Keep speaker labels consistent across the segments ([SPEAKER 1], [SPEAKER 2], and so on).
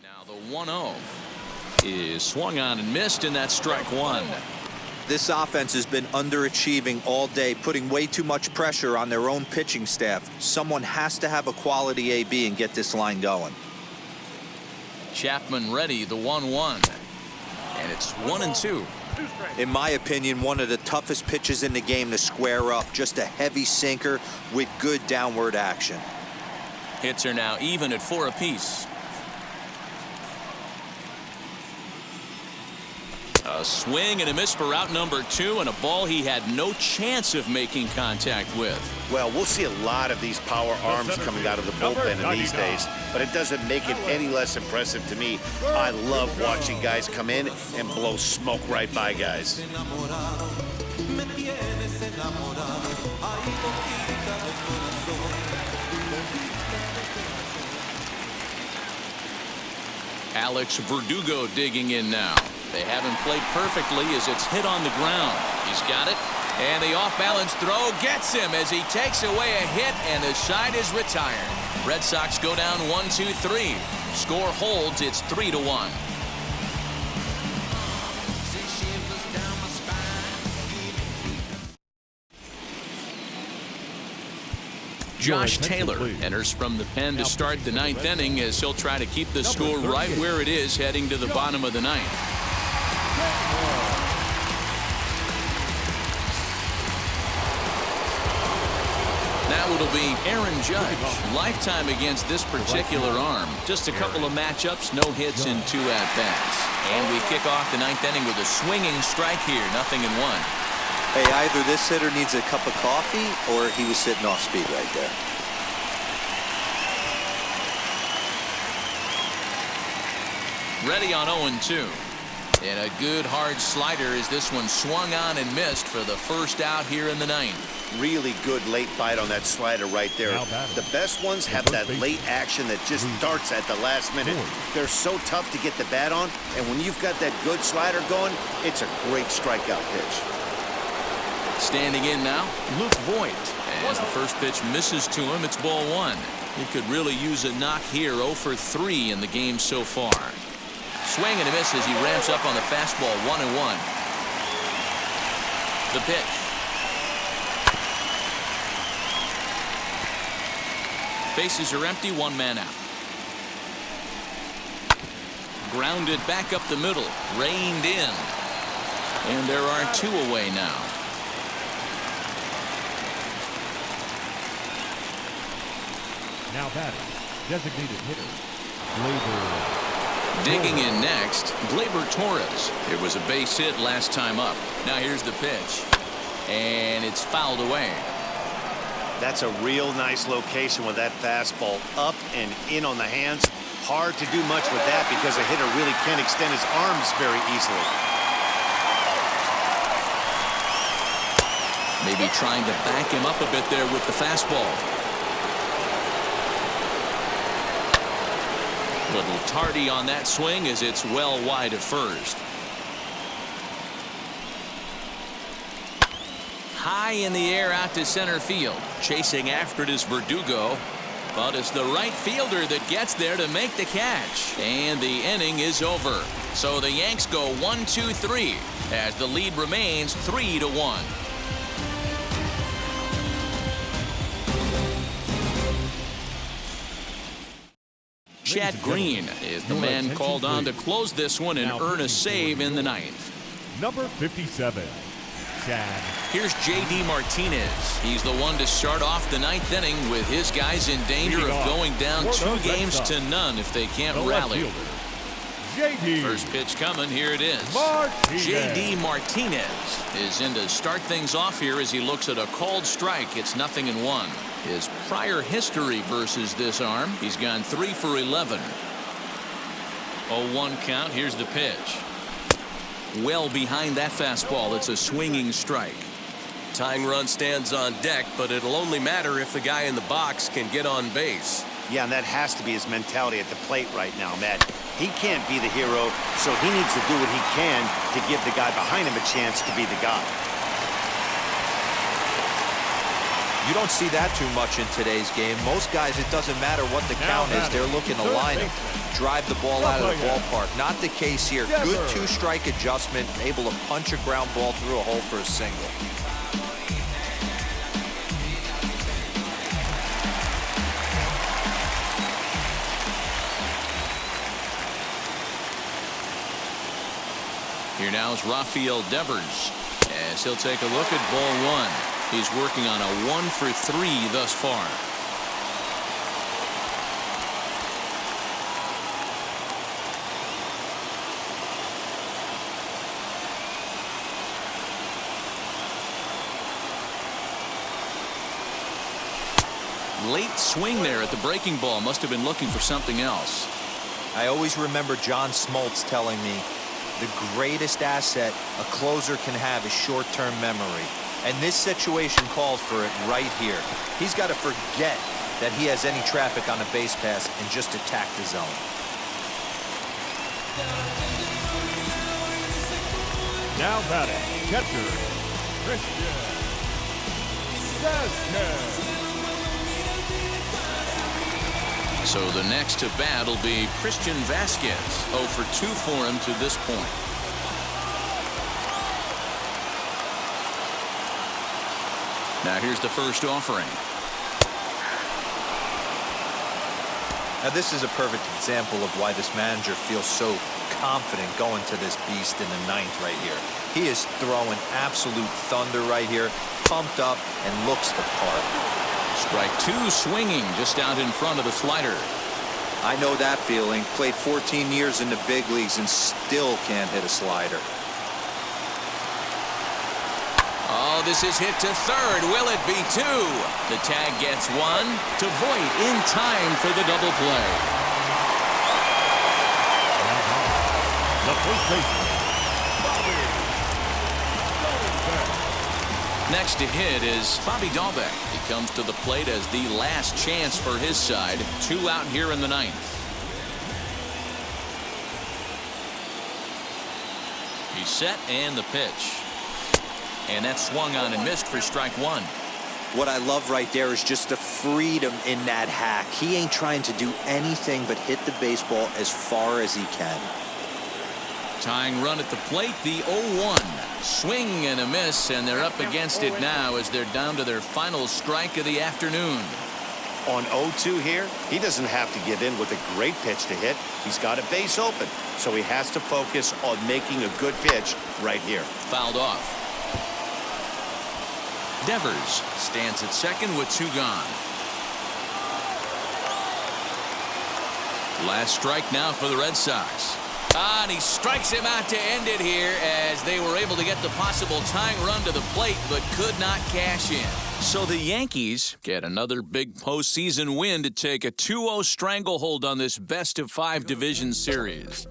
[SPEAKER 1] Now the 1-0 is swung on and missed, and that's strike one.
[SPEAKER 2] This offense has been underachieving all day, putting way too much pressure on their own pitching staff. Someone has to have a quality AB and get this line going.
[SPEAKER 1] Chapman ready, the 1-1. And it's 1-2.
[SPEAKER 2] In my opinion, one of the toughest pitches in the game to square up. Just a heavy sinker with good downward action.
[SPEAKER 1] Hits are now even at 4 apiece. A swing and a miss for out number 2, and a ball he had no chance of making contact with.
[SPEAKER 3] Well, we'll see a lot of these power arms coming out of the bullpen in these days, but it doesn't make it any less impressive to me. I love watching guys come in and blow smoke right by guys.
[SPEAKER 1] Alex Verdugo digging in now. They haven't played perfectly as it's hit on the ground. He's got it, and the off-balance throw gets him as he takes away a hit, and the side is retired. Red Sox go down 1-2-3. Score holds. It's 3-1. Josh Taylor enters from the pen to start the 9th inning as he'll try to keep the score right where it is heading to the bottom of the 9th. Now it'll be Aaron Judge. Lifetime against this particular arm. Just a couple of matchups, no hits and 2 at-bats. And we kick off the 9th inning with a swinging strike here, 0-1.
[SPEAKER 2] Hey, either this hitter needs a cup of coffee or he was sitting off speed right there.
[SPEAKER 1] Ready on 0-2. And a good hard slider as this one swung on and missed for the first out here in the 9th.
[SPEAKER 3] Really good late bite on that slider right there. The best ones have that late action that just starts at the last minute. They're so tough to get the bat on, and when you've got that good slider going, it's a great strikeout pitch.
[SPEAKER 1] Standing in now, Luke Voigt. As the first pitch misses to him, it's ball 1. He could really use a knock here. 0 for 3 in the game so far. Swing and a miss as he ramps up on the fastball. 1-1. The pitch. Bases are empty, 1 man out. Grounded back up the middle, reined in. And there are 2 away now.
[SPEAKER 4] Now batting, designated hitter, Gleyber.
[SPEAKER 1] Digging in next, Gleyber Torres. It was a base hit last time up. Now here's the pitch. And it's fouled away.
[SPEAKER 3] That's a real nice location with that fastball up and in on the hands. Hard to do much with that because a hitter really can't extend his arms very easily.
[SPEAKER 1] Maybe trying to back him up a bit there with the fastball. Little tardy on that swing as it's well wide of first. High in the air out to center field. Chasing after it is Verdugo. But it's the right fielder that gets there to make the catch. And the inning is over. So the Yanks go 1-2-3 as the lead remains 3-1. Chad Green is the man called on to close this one and earn a save in the 9th.
[SPEAKER 4] Number 57, Chad.
[SPEAKER 1] Here's J.D. Martinez. He's the one to start off the 9th inning with his guys in danger of going down 2 games to none if they can't rally. First pitch coming. Here it is. J.D. Martinez is in to start things off here as he looks at a called strike. It's 0-1. His prior history versus this arm, he's gone 3 for 11. 0-1 count. Here's the pitch. Well behind that fastball. It's a swinging strike. Tying run stands on deck, but it'll only matter if the guy in the box can get on base.
[SPEAKER 3] Yeah, and that has to be his mentality at the plate right now, Matt. He can't be the hero, so he needs to do what he can to give the guy behind him a chance to be the guy.
[SPEAKER 2] You don't see that too much in today's game. Most guys, it doesn't matter what the count is. They're looking to line him, drive the ball out of the ballpark. Not the case here. Good two-strike adjustment, able to punch a ground ball through a hole for a single.
[SPEAKER 1] Here now is Rafael Devers as he'll take a look at ball one. He's working on a 1 for 3 thus far. Late swing there at the breaking ball. Must have been looking for something else.
[SPEAKER 2] I always remember John Smoltz telling me the greatest asset a closer can have is short-term memory. And this situation calls for it right here. He's got to forget that he has any traffic on a base pass and just attack the zone.
[SPEAKER 4] Now batting, catcher, Christian Vasquez.
[SPEAKER 1] So the next to bat will be Christian Vasquez. 0 for 2 for him to this point. Now here's the first offering.
[SPEAKER 2] Now this is a perfect example of why this manager feels so confident going to this beast in the 9th right here. He is throwing absolute thunder right here, pumped up and looks the part.
[SPEAKER 1] Strike 2 swinging just out in front of the slider.
[SPEAKER 2] I know that feeling. Played 14 years in the big leagues and still can't hit a slider.
[SPEAKER 1] Oh, this is hit to third. Will it be 2? The tag gets 1 to Voit in time for the double play.
[SPEAKER 4] The first baseman,
[SPEAKER 1] Next to hit is Bobby Dahlbeck. He comes to the plate as the last chance for his side. 2 out here in the 9th. He's set and the pitch. And that swung on and missed for strike 1.
[SPEAKER 2] What I love right there is just the freedom in that hack. He ain't trying to do anything but hit the baseball as far as he can.
[SPEAKER 1] Tying run at the plate, the 0-1. Swing and a miss, and they're up against it now as they're down to their final strike of the afternoon.
[SPEAKER 3] On 0-2 here, he doesn't have to give in with a great pitch to hit. He's got a base open, so he has to focus on making a good pitch right here.
[SPEAKER 1] Fouled off. Devers stands at second with 2 gone. Last strike now for the Red Sox. And he strikes him out to end it here as they were able to get the possible tying run to the plate but could not cash in. So the Yankees get another big postseason win to take a 2-0 stranglehold on this best-of-5 division series.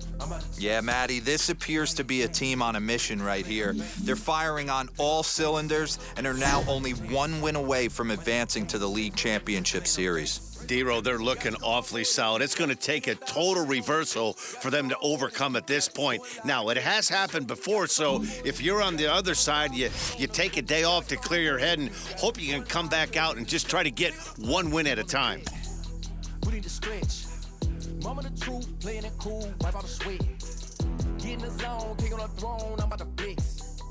[SPEAKER 2] Yeah, Matty, this appears to be a team on a mission right here. They're firing on all cylinders and are now only 1 win away from advancing to the league championship series.
[SPEAKER 3] D-Row, they're looking awfully solid. It's going to take a total reversal for them to overcome at this point. Now, it has happened before, so if you're on the other side, you take a day off to clear your head and hope you can come back out and just try to get 1 win at a time.
[SPEAKER 5] We need to stretch. Mama the truth, playing it cool, wipe out the sweat. Get in the zone, king on the throne, I'm about to flex.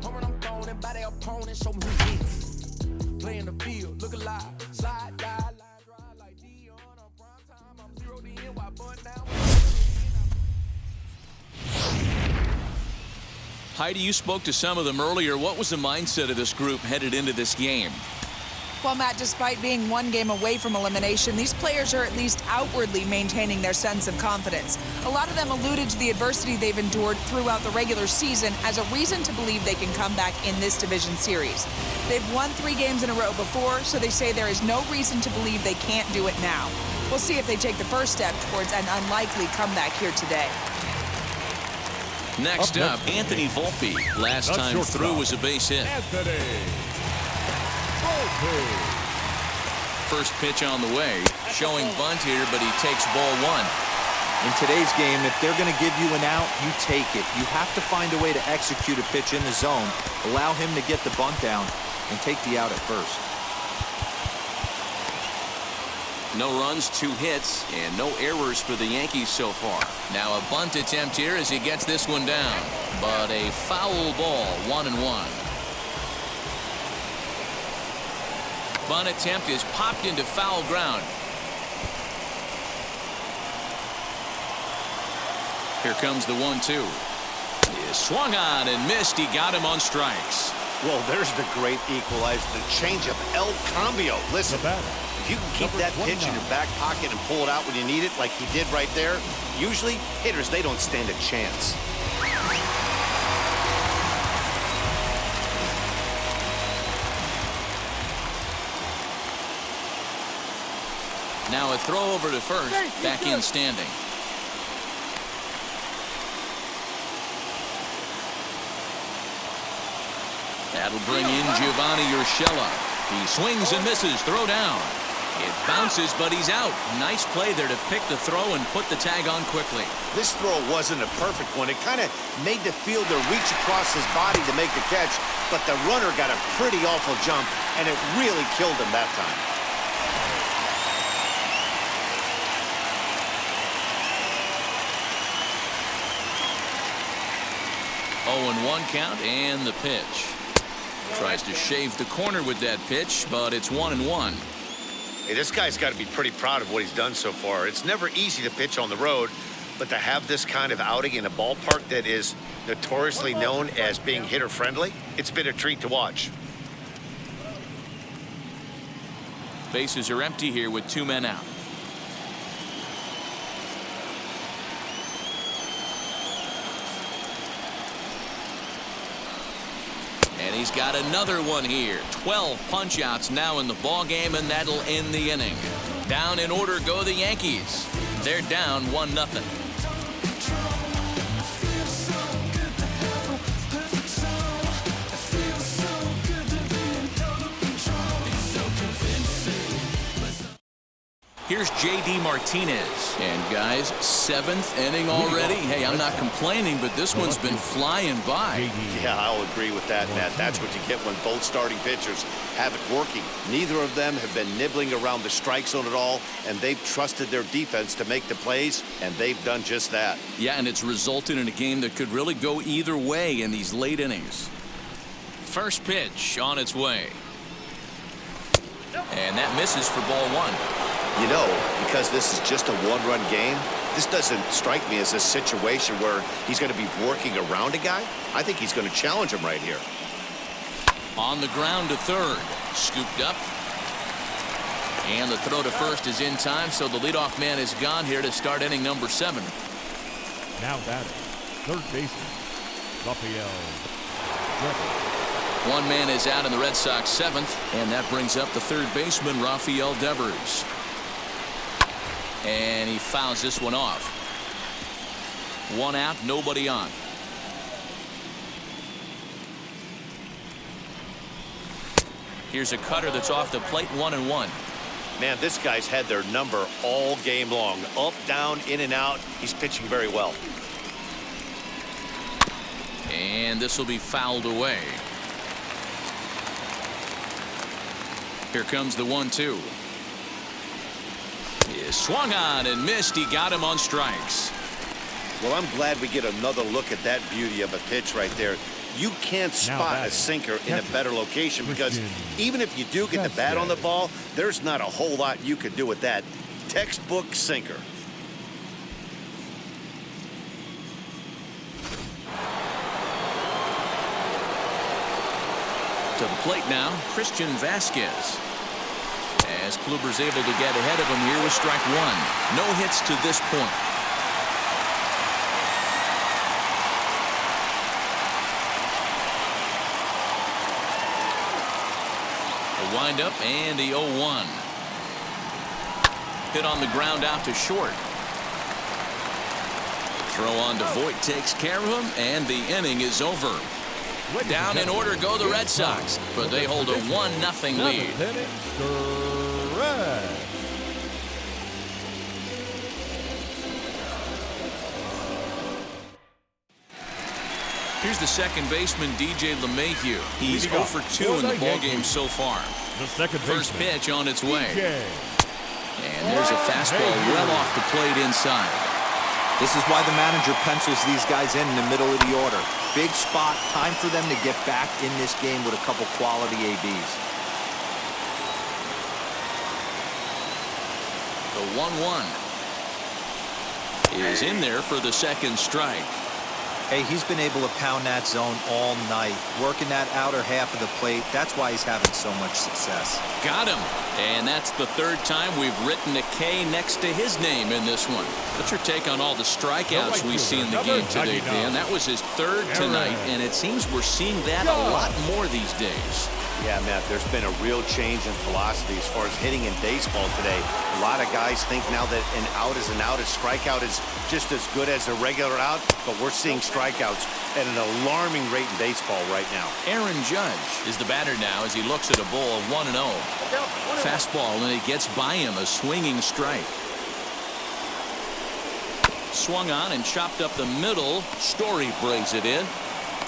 [SPEAKER 5] Home I'm throwing by their opponent, show me who hits. Play in the field, look alive, slide, die.
[SPEAKER 1] Heidi, you spoke to some of them earlier. What was the mindset of this group headed into this game?
[SPEAKER 6] Well, Matt, despite being 1 game away from elimination, these players are at least outwardly maintaining their sense of confidence. A lot of them alluded to the adversity they've endured throughout the regular season as a reason to believe they can come back in this division series. They've won 3 games in a row before, so they say there is no reason to believe they can't do it now. We'll see if they take the first step towards an unlikely comeback here today.
[SPEAKER 1] Next up, Anthony Volpe. Last time through was a base hit. First pitch on the way. Showing bunt here, but he takes ball 1.
[SPEAKER 2] In today's game, if they're going to give you an out, you take it. You have to find a way to execute a pitch in the zone, allow him to get the bunt down, and take the out at first.
[SPEAKER 1] No runs, 2 hits, and no errors for the Yankees so far. Now a bunt attempt here as he gets this one down. But a foul ball, 1-1. Bunt attempt is popped into foul ground. Here comes the 1-2. He is swung on and missed. He got him on strikes.
[SPEAKER 3] Well, there's the great equalizer, the changeup, El Cambio. Listen, if you can keep that pitch in your back pocket and pull it out when you need it, like he did right there, usually hitters, they don't stand a chance.
[SPEAKER 1] Now a throw over to first, back in standing. That'll bring in Giovanni Urshela. He swings and misses. Throw down. It bounces, but he's out. Nice play there to pick the throw and put the tag on quickly.
[SPEAKER 3] This throw wasn't a perfect one. It kind of made the fielder reach across his body to make the catch, but the runner got a pretty awful jump, and it really killed him that time.
[SPEAKER 1] Oh, and 1 count, and the pitch. Tries to shave the corner with that pitch, but it's 1-1.
[SPEAKER 3] Hey, this guy's got to be pretty proud of what he's done so far. It's never easy to pitch on the road, but to have this kind of outing in a ballpark that is notoriously known as being hitter-friendly, it's been a treat to watch.
[SPEAKER 1] Bases are empty here with 2 men out. And he's got another one here. 12 punch-outs now in the ball game, and that'll end the inning. Down in order go the Yankees. They're down 1-0. Here's J.D. Martinez. And guys, 7th inning already. Hey, I'm not complaining, but this one's been flying by.
[SPEAKER 3] Yeah, I'll agree with that, Matt. That's what you get when both starting pitchers have it working. Neither of them have been nibbling around the strike zone at all, and they've trusted their defense to make the plays, and they've done just that.
[SPEAKER 1] Yeah, and it's resulted in a game that could really go either way in these late innings. First pitch on its way. And that misses for ball 1.
[SPEAKER 3] You know, because this is just a 1-run game, this doesn't strike me as a situation where he's going to be working around a guy. I think he's going to challenge him right here.
[SPEAKER 1] On the ground to third. Scooped up. And the throw to first is in time, so the leadoff man is gone here to start inning number 7.
[SPEAKER 4] Now batting, third baseman, Rafael.
[SPEAKER 1] 1 man is out in the Red Sox 7th, and that brings up the third baseman, Rafael Devers. And he fouls this one off. 1 out, nobody on. Here's a cutter that's off the plate, 1-1.
[SPEAKER 3] Man, this guy's had their number all game long. Up, down, in and out. He's pitching very well.
[SPEAKER 1] And this will be fouled away. Here comes the 1-2. He is swung on and missed. He got him on strikes.
[SPEAKER 3] Well, I'm glad we get another look at that beauty of a pitch right there. You can't spot a sinker in a better location because even if you do get the bat on the ball, there's not a whole lot you could do with that. Textbook sinker.
[SPEAKER 1] To the plate now, Christian Vasquez. As Kluber's able to get ahead of him here with strike 1. No hits to this point. The windup and the 0-1. Hit on the ground out to short. Throw on to Voit takes care of him, and the inning is over. Down in order go the Red Sox, but they hold a 1-0 lead. Here's the second baseman, DJ LeMahieu. He's 0 for 2 in the ballgame so far.
[SPEAKER 4] The second
[SPEAKER 1] First pitch on its way. And there's a fastball well off the plate inside.
[SPEAKER 2] This is why the manager pencils these guys in the middle of the order. Big spot, time for them to get back in this game with a couple quality ABs.
[SPEAKER 1] The 1-1 is in there for the second strike.
[SPEAKER 2] Hey, he's been able to pound that zone all night, working that outer half of the plate. That's why he's having so much success.
[SPEAKER 1] Got him. And that's the third time we've written a K next to his name in this one. What's your take on all the strikeouts we see in the game today, Dan? That was his third tonight, and it seems we're seeing that a lot more these days.
[SPEAKER 3] Yeah, Matt, there's been a real change in philosophy as far as hitting in baseball today. A lot of guys think now that an out is an out, a strikeout is just as good as a regular out, but we're seeing strikeouts at an alarming rate in baseball right now.
[SPEAKER 1] Aaron Judge is the batter now as he looks at a ball 1-0. Fastball, and it gets by him, a swinging strike. Swung on and chopped up the middle. Story brings it in.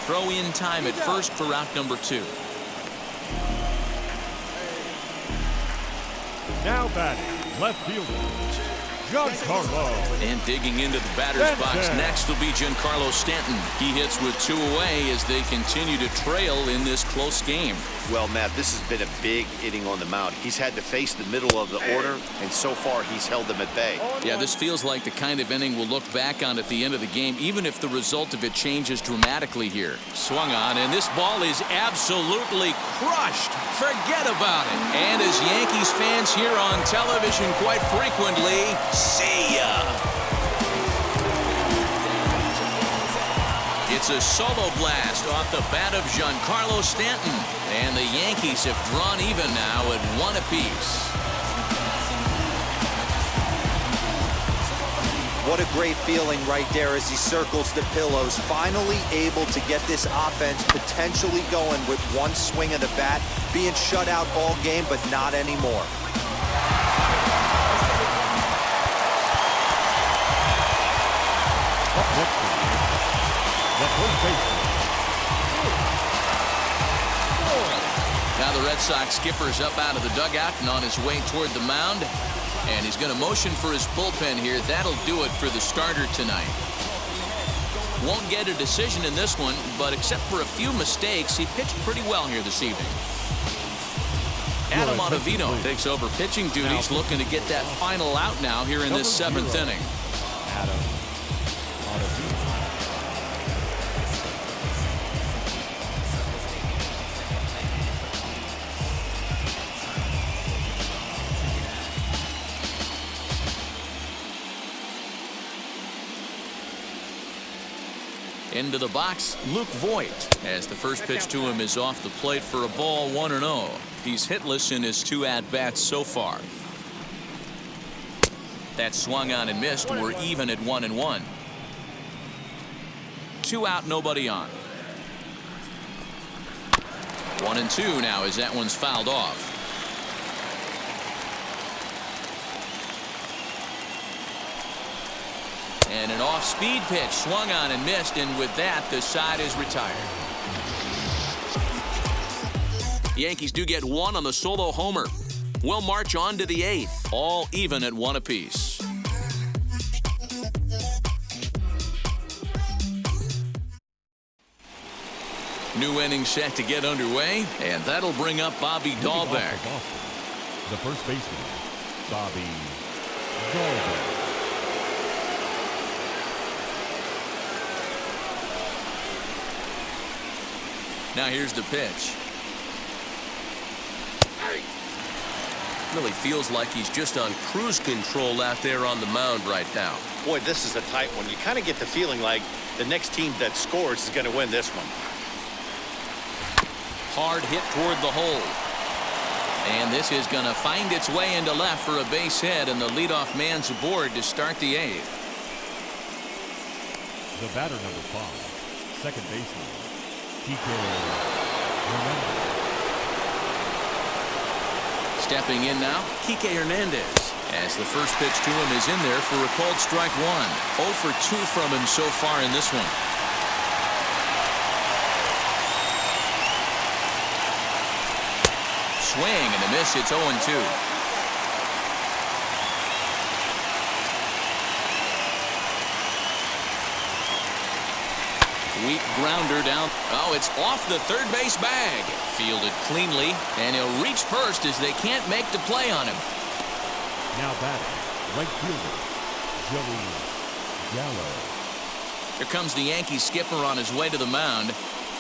[SPEAKER 1] Throw in time at first for out number 2.
[SPEAKER 4] Now batting, left fielder, Giancarlo.
[SPEAKER 1] And digging into the batter's box next will be Giancarlo Stanton. He hits with 2 away as they continue to trail in this close game.
[SPEAKER 3] Well, Matt, this has been a big inning on the mound. He's had to face the middle of the order, and so far he's held them at bay.
[SPEAKER 1] Yeah, this feels like the kind of inning we'll look back on at the end of the game, even if the result of it changes dramatically here. Swung on, and this ball is absolutely crushed. Forget about it. And as Yankees fans here on television quite frequently, see ya! It's a solo blast off the bat of Giancarlo Stanton. And the Yankees have drawn even now at 1 apiece.
[SPEAKER 2] What a great feeling right there as he circles the pillows. Finally able to get this offense potentially going with one swing of the bat. Being shut out all game, but not anymore.
[SPEAKER 4] Up next, the first baseman.
[SPEAKER 1] Now the Red Sox skipper's up out of the dugout and on his way toward the mound. And he's going to motion for his bullpen here. That'll do it for the starter tonight. Won't get a decision in this one, but except for a few mistakes, he pitched pretty well here this evening. Adam Ottavino takes over pitching duties, looking to get that final out now here in this 7th inning.
[SPEAKER 4] Adam Ottavino.
[SPEAKER 1] Into the box, Luke Voigt, as the first pitch to him is off the plate for a ball 1-0. He's hitless in his 2 at-bats so far. That swung on and missed. We're even at 1-1. 2 out, nobody on. 1-2 now as that one's fouled off. And an off-speed pitch swung on and missed, and with that, the side is retired. Yankees do get 1 on the solo homer. We'll march on to the 8th, all even at 1 apiece. New inning set to get underway, and that'll bring up Bobby Dahlbeck.
[SPEAKER 4] The first baseman, Bobby Dahlbeck.
[SPEAKER 1] Now here's the pitch. Really feels like he's just on cruise control out there on the mound right now.
[SPEAKER 3] Boy, this is a tight one. You kind of get the feeling like the next team that scores is going to win this one.
[SPEAKER 1] Hard hit toward the hole. And this is going to find its way into left for a base hit, and the leadoff man's aboard to start the 8th.
[SPEAKER 4] The batter number 5, second baseman, Hernandez.
[SPEAKER 1] Stepping in now, Kike Hernandez, as the first pitch to him is in there for a called strike 1. 0 for 2 from him so far in this one. Swing and a miss. It's 0-2. Weak grounder down. Oh, it's off the third base bag. Fielded cleanly, and he'll reach first as they can't make the play on him.
[SPEAKER 4] Now batting, right fielder, Joey Gallo.
[SPEAKER 1] Here comes the Yankee skipper on his way to the mound,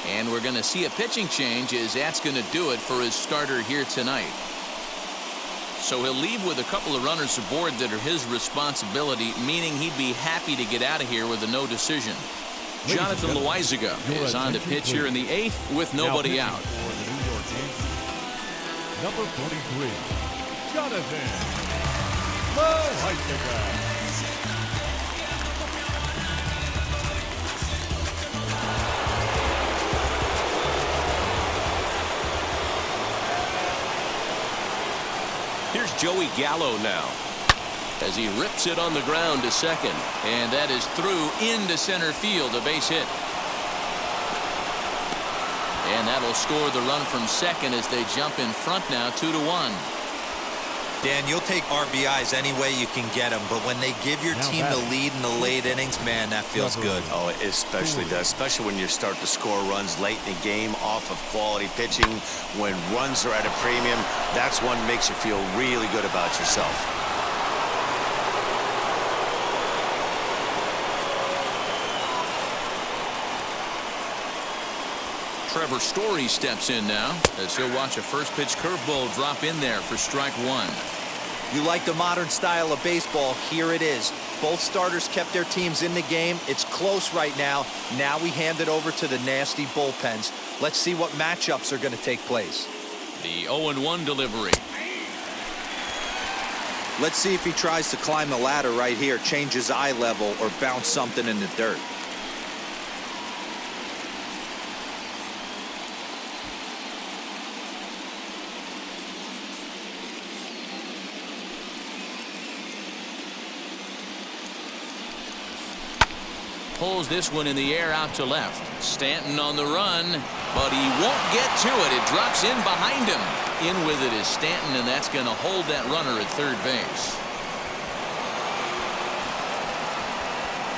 [SPEAKER 1] and we're going to see a pitching change as that's going to do it for his starter here tonight. So he'll leave with a couple of runners aboard that are his responsibility, meaning he'd be happy to get out of here with a no decision. Jonathan Loizaga is on to pitch here in the 8th with nobody out.
[SPEAKER 4] For the New York Yankees, number 43, Jonathan Loizaga.
[SPEAKER 1] Here's Joey Gallo now as he rips it on the ground to second, and that is through into center field, a base hit. And that'll score the run from second as they jump in front now 2-1.
[SPEAKER 2] Dan, you'll take RBIs any way you can get them, but when they give your team the lead in the late innings, man, that feels good.
[SPEAKER 3] Oh, it especially does, especially when you start to score runs late in the game off of quality pitching. When runs are at a premium, that's one that makes you feel really good about yourself.
[SPEAKER 1] Trevor Story steps in now as he'll watch a first pitch curveball drop in there for strike one.
[SPEAKER 2] You like the modern style of baseball? Here it is. Both starters kept their teams in the game. It's close right now. Now we hand it over to the nasty bullpens. Let's see what matchups are going to take place.
[SPEAKER 1] The 0-1 delivery.
[SPEAKER 2] Let's see if he tries to climb the ladder right here, change his eye level, or bounce something in the dirt.
[SPEAKER 1] Pulls this one in the air out to left. Stanton on the run, but he won't get to it. It drops in behind him. In with it is Stanton, and that's going to hold that runner at third base.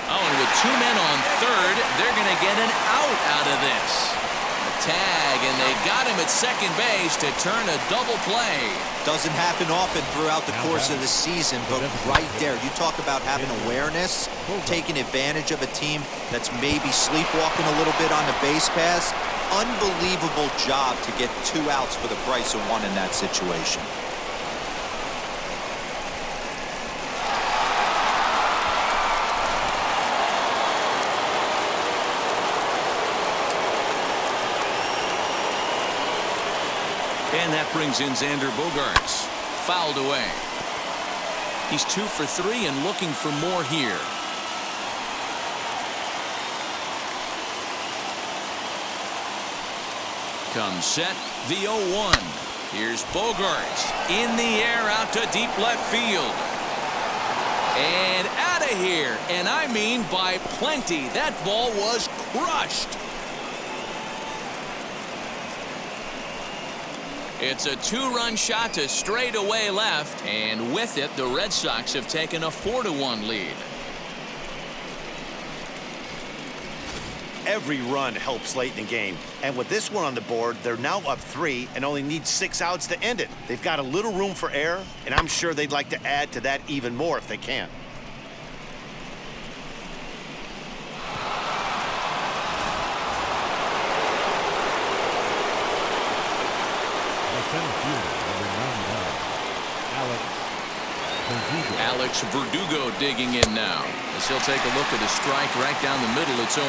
[SPEAKER 1] Oh, and with 2 men on third, they're going to get an out of this. A tag, and they got him at second base to turn a double play.
[SPEAKER 2] Doesn't happen often throughout the course of the season, but right there, you talk about having awareness, taking advantage of a team that's maybe sleepwalking a little bit on the base pass. Unbelievable job to get 2 outs for the price of 1 in that situation.
[SPEAKER 1] And that brings in Xander Bogaerts. Fouled away. He's 2 for 3 and looking for more here. Comes set, the 0-1. Here's Bogaerts in the air out to deep left field. And out of here. And I mean by plenty. That ball was crushed. It's a 2-run shot to straightaway left, and with it, the Red Sox have taken a 4-1 lead.
[SPEAKER 3] Every run helps late in the game, and with this one on the board, they're now up 3 and only need 6 outs to end it. They've got a little room for error, and I'm sure they'd like to add to that even more if they can.
[SPEAKER 1] Alex Verdugo digging in now as he'll take a look at a strike right down the middle. It's 0-1.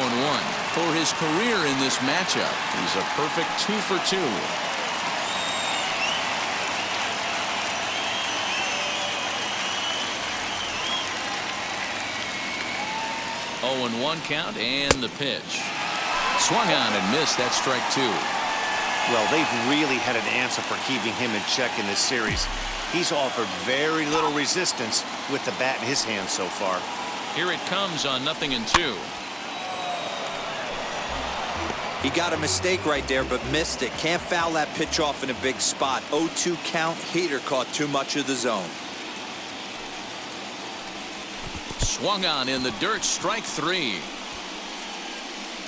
[SPEAKER 1] For his career in this matchup, he's a perfect 2 for 2. 0-1 count, and the pitch. Swung on and missed. That strike 2.
[SPEAKER 3] Well, they've really had an answer for keeping him in check in this series. He's offered very little resistance with the bat in his hand so far.
[SPEAKER 1] Here it comes on 0-2.
[SPEAKER 2] He got a mistake right there, but missed it. Can't foul that pitch off in a big spot. 0-2 count. Heater caught too much of the zone.
[SPEAKER 1] Swung on in the dirt. Strike 3.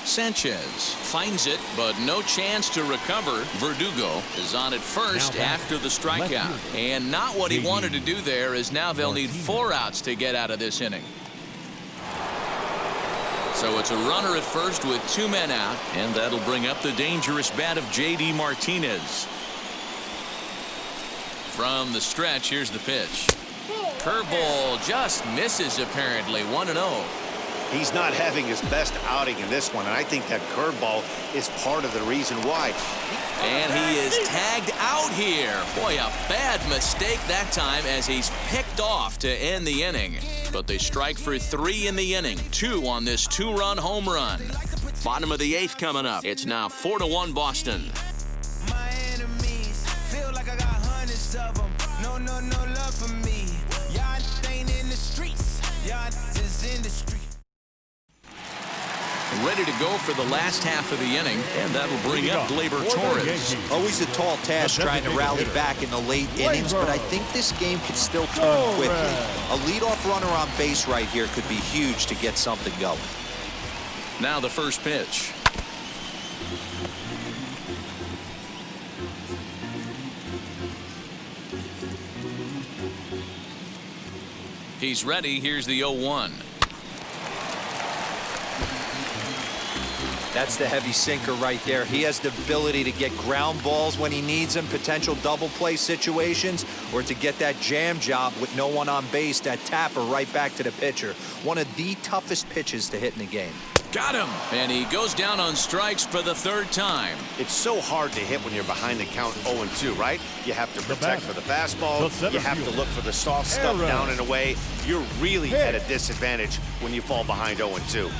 [SPEAKER 1] Sanchez finds it, but no chance to recover. Verdugo is on at first after the strikeout. And not what he wanted to do there, as now they'll need 4 outs to get out of this inning. So it's a runner at first with 2 men out, and that'll bring up the dangerous bat of J.D. Martinez. From the stretch, here's the pitch. Curveball just misses apparently. 1-0.
[SPEAKER 3] He's not having his best outing in this one, and I think that curveball is part of the reason why.
[SPEAKER 1] And he is tagged out here. Boy, a bad mistake that time as he's picked off to end the inning. But they strike for 3 in the inning. 2 on this 2-run home run. Bottom of the 8th coming up. It's now 4-1 Boston.
[SPEAKER 5] My enemies feel like I got hundreds of them. No love for me. Y'all ain't in the streets. Y'all just in the street.
[SPEAKER 1] Ready to go for the last half of the inning, and that'll bring up Gleyber Torres.
[SPEAKER 2] Always a tall task trying to rally back in the late innings, but I think this game could still turn quickly. A leadoff runner on base right here could be huge to get something going.
[SPEAKER 1] Now the first pitch. He's ready. Here's the 0-1.
[SPEAKER 2] That's the heavy sinker right there. He has the ability to get ground balls when he needs them, potential double play situations, or to get that jam job with no one on base, that tapper right back to the pitcher. One of the toughest pitches to hit in the game.
[SPEAKER 1] Got him. And he goes down on strikes for the 3rd time.
[SPEAKER 3] It's so hard to hit when you're behind the count 0-2, right? You have to protect for the fastball. You have to look for the soft stuff down and away. You're really at a disadvantage when you fall behind 0-2.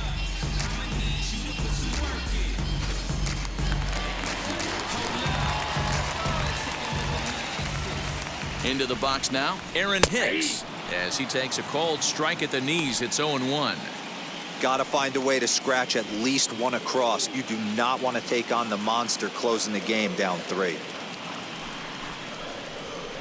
[SPEAKER 1] Into the box now, Aaron Hicks. As he takes a called strike at the knees, it's 0-1.
[SPEAKER 2] Got to find a way to scratch at least 1 across. You do not want to take on the monster closing the game down 3.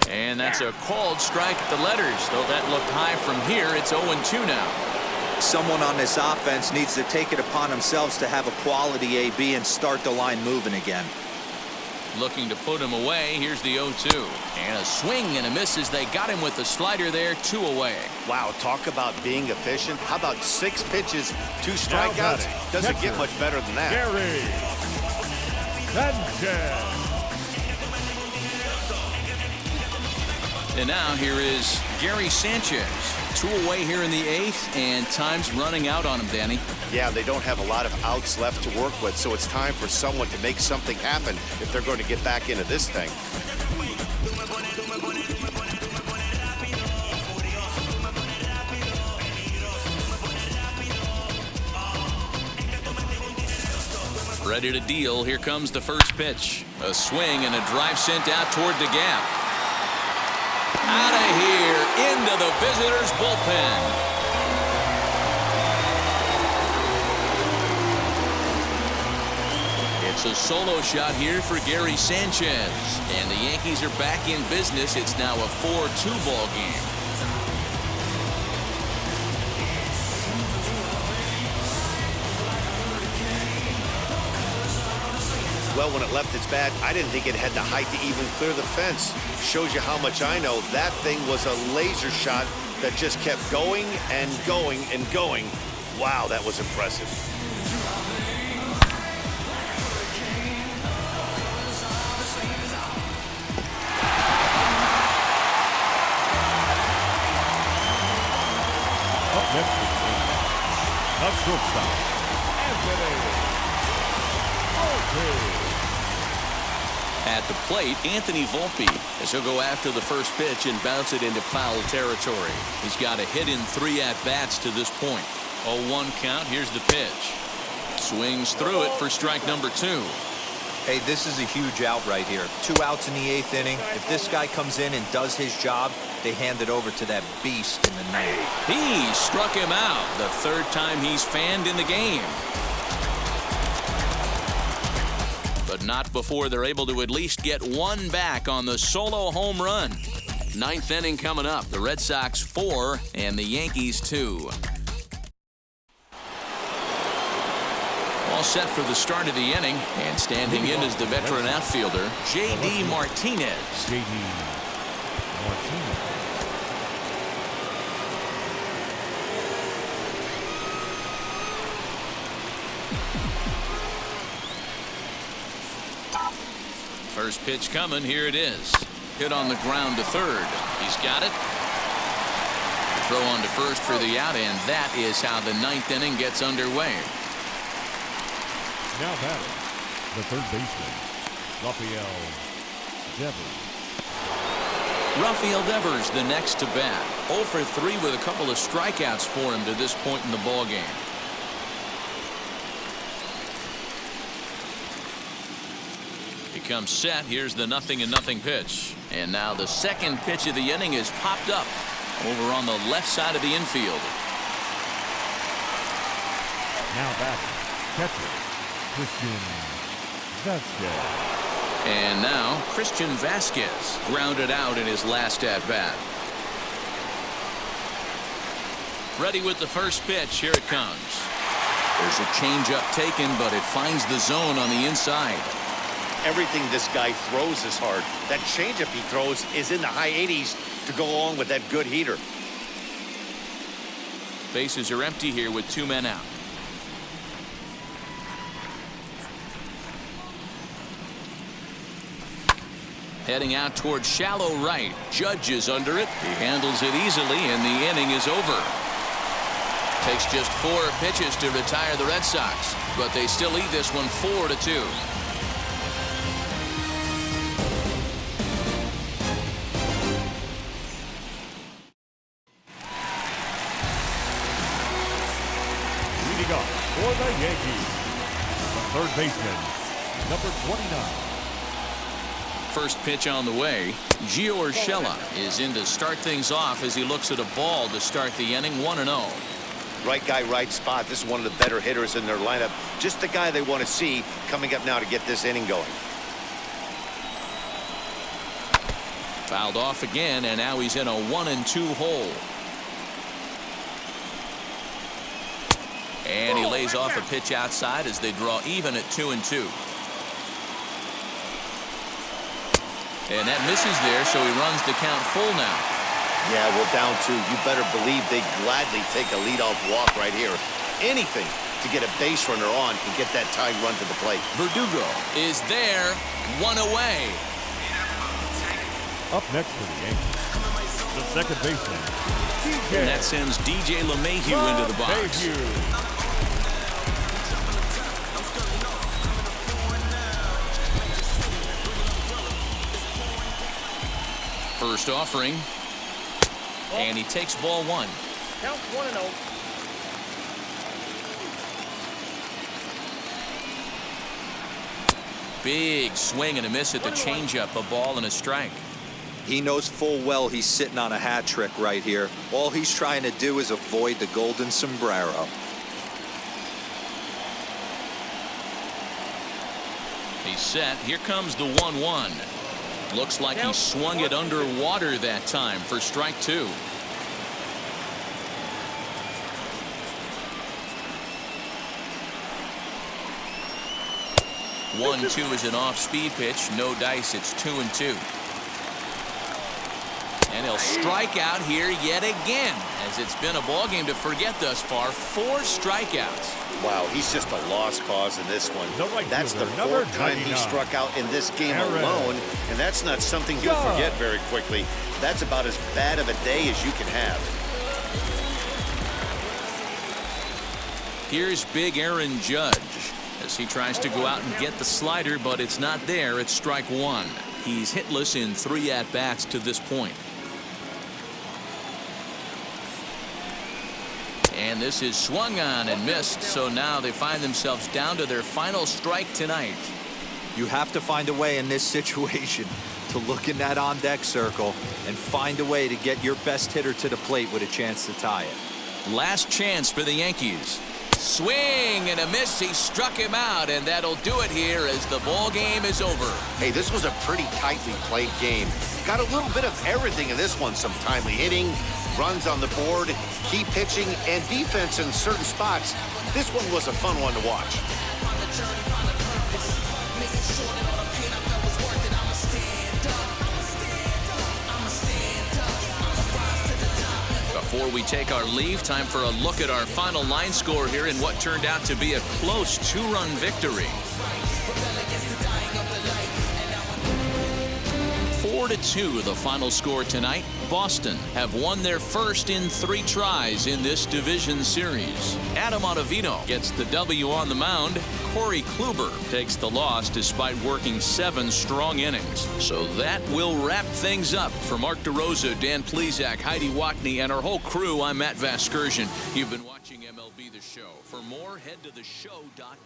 [SPEAKER 1] And that's a called strike at the letters, though that looked high from here. It's 0-2 now.
[SPEAKER 2] Someone on this offense needs to take it upon themselves to have a quality AB and start the line moving again.
[SPEAKER 1] Looking to put him away. Here's the 0-2. And a swing and a miss as they got him with the slider there. 2 away.
[SPEAKER 3] Wow, talk about being efficient. How about 6 pitches, 2 strikeouts? Doesn't get much better than that.
[SPEAKER 4] Gary Sanchez.
[SPEAKER 1] And now here is Gary Sanchez. 2 away here in the 8th, and time's running out on him, Danny.
[SPEAKER 3] Yeah, they don't have a lot of outs left to work with, so it's time for someone to make something happen if they're going to get back into this thing.
[SPEAKER 1] Ready to deal. Here comes the first pitch. A swing and a drive sent out toward the gap. Out of here, into the visitors' bullpen. It's a solo shot here for Gary Sanchez. And the Yankees are back in business. It's now a 4-2 ball game.
[SPEAKER 3] Well, when it left its bat, I didn't think it had the height to even clear the fence. Shows you how much I know. That thing was a laser shot that just kept going and going and going. Wow, that was impressive.
[SPEAKER 4] Up next is a shortstop, Anthony.
[SPEAKER 1] At the plate, Anthony Volpe, as he'll go after the first pitch and bounce it into foul territory. He's got a hit in 3 at-bats to this point. 0-1 count. Here's the pitch. Swings through it for strike number 2.
[SPEAKER 2] Hey, this is a huge out right here. 2 outs in the 8th inning. If this guy comes in and does his job, they hand it over to that beast in the 9th.
[SPEAKER 1] He struck him out. The 3rd time he's fanned in the game. But not before they're able to at least get 1 back on the solo home run. 9th inning coming up. The Red Sox 4 and the Yankees 2. Ball set for the start of the inning, and standing in is the veteran outfielder, J.D. Martinez.
[SPEAKER 4] J.D. Martinez.
[SPEAKER 1] First pitch coming. Here it is. Hit on the ground to third. He's got it. Throw on to first for the out, and that is how the ninth inning gets underway.
[SPEAKER 4] Now batting, the third baseman, Rafael Devers.
[SPEAKER 1] Rafael Devers, the next to bat. 0 for 3 with a couple of strikeouts for him to this point in the ballgame. Comes set. Here's the 0-0 pitch, and now the second pitch of the inning is popped up over on the left side of the infield.
[SPEAKER 4] Now back, catcher Christian Vasquez.
[SPEAKER 1] And now Christian Vasquez grounded out in his last at bat. Ready with the first pitch. Here it comes. There's a changeup taken, but it finds the zone on the inside.
[SPEAKER 3] Everything this guy throws is hard. That changeup he throws is in the high 80s to go along with that good heater.
[SPEAKER 1] Bases are empty here with 2 men out. Heading out towards shallow right. Judge is under it. He handles it easily, and the inning is over. Takes just 4 pitches to retire the Red Sox, but they still lead this one 4-2.
[SPEAKER 4] For the Yankees, the third baseman, number 29.
[SPEAKER 1] First pitch on the way. Gio Urshela is in to start things off as he looks at a ball to start the inning. 1-0.
[SPEAKER 3] Right guy, right spot. This is one of the better hitters in their lineup. Just the guy they want to see coming up now to get this inning going.
[SPEAKER 1] Fouled off again, and now he's in a 1-2 hole. And he lays off a pitch outside as they draw even at 2-2. And that misses there, so he runs the count full now.
[SPEAKER 3] Yeah, we're down 2. You better believe they gladly take a leadoff walk right here. Anything to get a base runner on and get that tying run to the plate.
[SPEAKER 1] Verdugo is there, 1 away.
[SPEAKER 4] Up next for the Yankees, the second baseman,
[SPEAKER 1] And that sends DJ LeMahieu into the box. First offering, and he takes ball 1.
[SPEAKER 7] Count 1-0.
[SPEAKER 1] Big swing and a miss at the changeup, a ball and a strike.
[SPEAKER 2] He knows full well he's sitting on a hat trick right here. All he's trying to do is avoid the golden sombrero.
[SPEAKER 1] He's set. Here comes the 1-1. Looks like he swung it underwater that time for strike 2. One-two is an off-speed pitch. No dice. It's 2-2. And he'll strike out here yet again, as it's been a ball game to forget thus far. 4 strikeouts.
[SPEAKER 3] Wow, he's just a lost cause in this one. That's the 4th time he struck out in this game alone, and that's not something you'll forget very quickly. That's about as bad of a day as you can have.
[SPEAKER 1] Here's big Aaron Judge as he tries to go out and get the slider, but it's not there. It's strike 1. He's hitless in 3 at-bats to this point. And this is swung on and missed, so now they find themselves down to their final strike tonight.
[SPEAKER 2] You have to find a way in this situation to look in that on-deck circle and find a way to get your best hitter to the plate with a chance to tie it.
[SPEAKER 1] Last chance for the Yankees. Swing and a miss. He struck him out, and that'll do it here as the ball game is over.
[SPEAKER 3] Hey, this was a pretty tightly played game. Got a little bit of everything in this one. Some timely hitting, runs on the board, key pitching, and defense in certain spots. This one was a fun one to watch.
[SPEAKER 1] Before we take our leave, time for a look at our final line score here in what turned out to be a close 2-run victory. 4-2 the final score tonight. Boston have won their first in 3 tries in this division series. Adam Ottavino gets the W on the mound. Corey Kluber takes the loss despite working 7 strong innings. So that will wrap things up. For Mark DeRosa, Dan Plesac, Heidi Watney, and our whole crew, I'm Matt Vasgersian. You've been watching MLB The Show. For more, head to theshow.com.